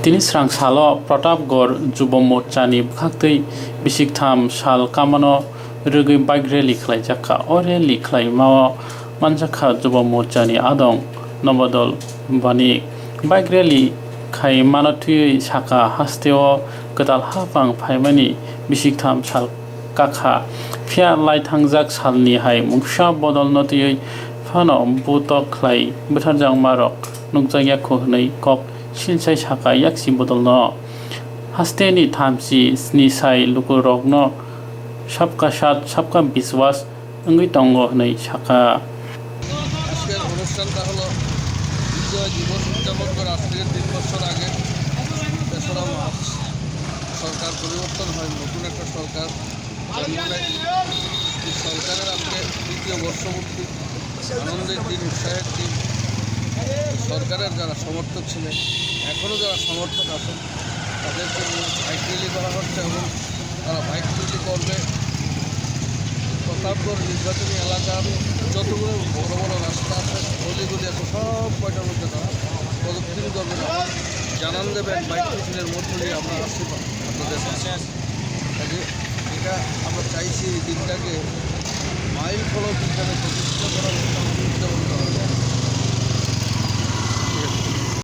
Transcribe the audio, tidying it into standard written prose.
Tini srangsalo pratabgarh jubo murchani bwkhaktwi Bisiktham sal kamano rwgwi bike rally khwlaijakha. O rally khwlaimao manjakha jubo murchani adong nobodol bani bike rally khai manotwi saka hasteo gdal hapang phaimani Bisiktham sal kakha phia laitangjak salni hai mungsa bodol notiyoi phano butok khlai bwtharjak marok nukjakyaku hnai kok silsai saka yaksi bodolno hasteni thamsi snisai lukurokno sabka sat sabka biswas wngwi tongo hnai saka আজকের অনুষ্ঠানটা হলো বিজয় দিবস উদযাপন করে আজ থেকে 3 বছর আগে তেসরা মার্চ সরকার পরিবর্তন হয়, নতুন একটা সরকার এই সরকারের আজকে দ্বিতীয় বর্ষপূর্তি আনন্দের দিন, উৎসাহের দিন। সরকারের যারা সমর্থক ছিলেন, এখনও যারা সমর্থক আছেন, তাদেরকে বাইক র্যালি করা হচ্ছে এবং তারা বাইক র্যালি করবে। প্রতাপগড় নির্বাচনী এলাকার যতগুলো বড় বড় রাস্তা আছে, অলিগুলি আছে, সব কয়টার মধ্যে তারা প্রদক্ষিণ করবেন এবং জানান দেবেন বাইক মিছিলের মধ্য দিয়ে আমরা আসছি আপনাদের কাছে। এটা আমরা চাইছি এই দিনটাকে মাইল ফলক হিসাবে প্রতিষ্ঠা করার